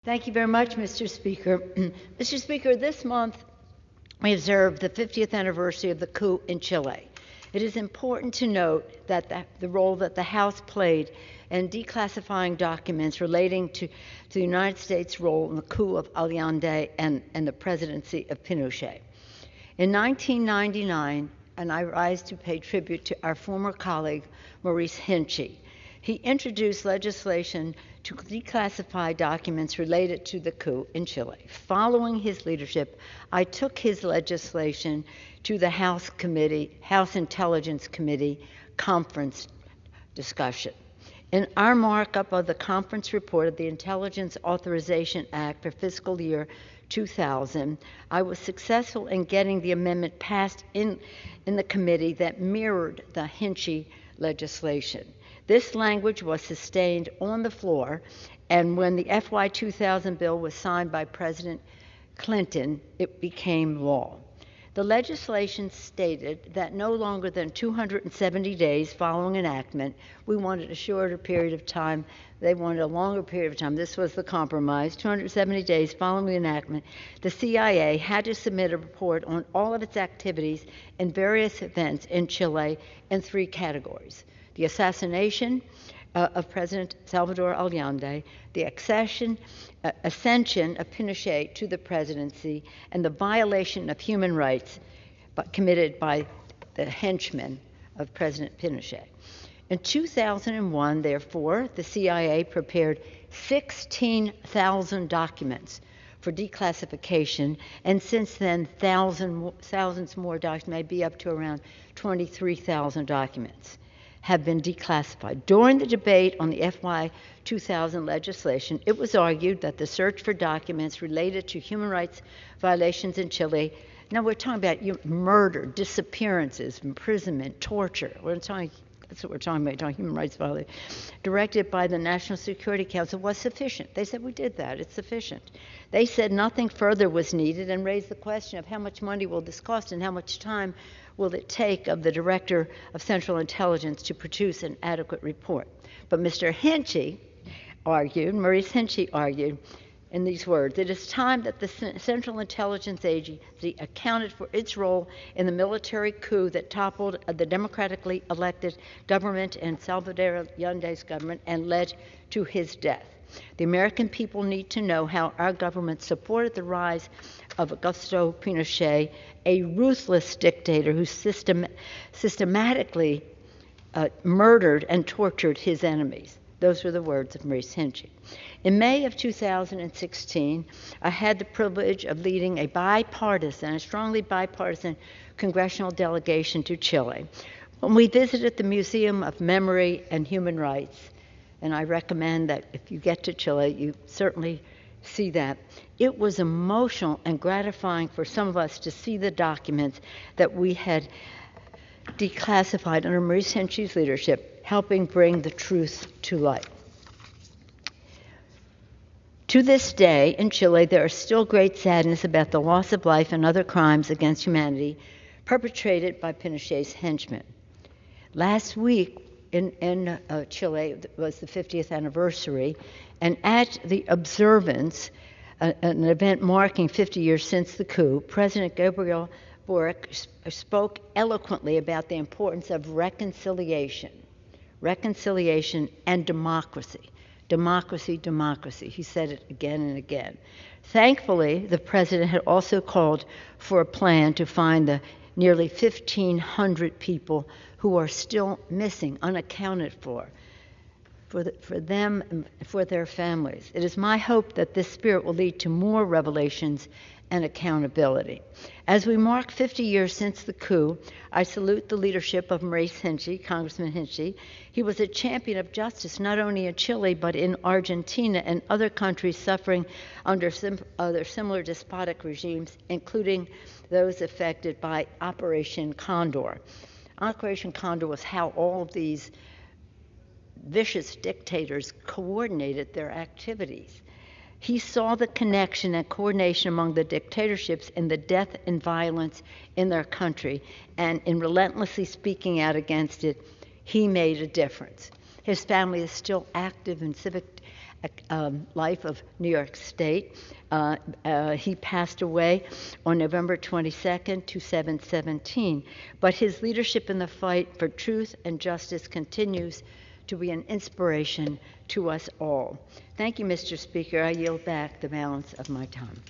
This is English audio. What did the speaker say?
Thank you very much, Mr. Speaker. Mr. Speaker, this month we observe the 50th anniversary of the coup in Chile. It is important to note that the role that the House played in declassifying documents relating to the United States' role in the coup of Allende and the presidency of Pinochet. In 1999, and I rise to pay tribute to our former colleague, Maurice Hinchey. He introduced legislation to declassify documents related to the coup in Chile. Following his leadership, I took his legislation to the House Intelligence Committee conference discussion. In our markup of the conference report of the Intelligence Authorization Act for fiscal year 2000, I was successful in getting the amendment passed in the committee that mirrored the Hinchey legislation. This language was sustained on the floor, and when the FY 2000 bill was signed by President Clinton, it became law. The legislation stated that no longer than 270 days following enactment, we wanted a shorter period of time, they wanted a longer period of time. This was the compromise. 270 days following the enactment, the CIA had to submit a report on all of its activities and various events in Chile in three categories: the assassination of President Salvador Allende, the ascension of Pinochet to the presidency, and the violation of human rights committed by the henchmen of President Pinochet. In 2001, therefore, the CIA prepared 16,000 documents for declassification, and since then, thousands more documents, maybe up to around 23,000 documents, have been declassified. During the debate on the FY 2000 legislation, it was argued that the search for documents related to human rights violations in Chile, now we're talking about murder, disappearances, imprisonment, torture. That's what we're talking about, human rights violations, directed by the National Security Council, was sufficient. They said, we did that, it's sufficient. They said nothing further was needed and raised the question of how much money will this cost and how much time will it take of the Director of Central Intelligence to produce an adequate report. But Mr. Hinchey argued, Maurice Hinchey argued, in these words: it is time that the Central Intelligence Agency accounted for its role in the military coup that toppled the democratically elected government and Salvador Allende's government and led to his death. The American people need to know how our government supported the rise of Augusto Pinochet, a ruthless dictator who systematically murdered and tortured his enemies. Those were the words of Maurice Hinchey. In May of 2016, I had the privilege of leading a strongly bipartisan congressional delegation to Chile. When we visited the Museum of Memory and Human Rights, and I recommend that if you get to Chile, you certainly see that, it was emotional and gratifying for some of us to see the documents that we had declassified under Maurice Hinchey's leadership, helping bring the truth to light. To this day, in Chile, there is still great sadness about the loss of life and other crimes against humanity perpetrated by Pinochet's henchmen. Last week in Chile was the 50th anniversary, and at the observance, an event marking 50 years since the coup, President Gabriel Boric spoke eloquently about the importance of reconciliation and democracy. Democracy. He said it again and again. Thankfully, the president had also called for a plan to find the nearly 1,500 people who are still missing, unaccounted for them and for their families. It is my hope that this spirit will lead to more revelations and accountability. As we mark 50 years since the coup, I salute the leadership of Maurice Hinchey, Congressman Hinchey. He was a champion of justice not only in Chile but in Argentina and other countries suffering under other similar despotic regimes, including those affected by Operation Condor. Operation Condor was how all of these vicious dictators coordinated their activities. He saw the connection and coordination among the dictatorships in the death and violence in their country, and in relentlessly speaking out against it, he made a difference. His family is still active in civic life of New York State. He passed away on November 22nd, 2017, but his leadership in the fight for truth and justice continues to be an inspiration to us all. Thank you, Mr. Speaker. I yield back the balance of my time.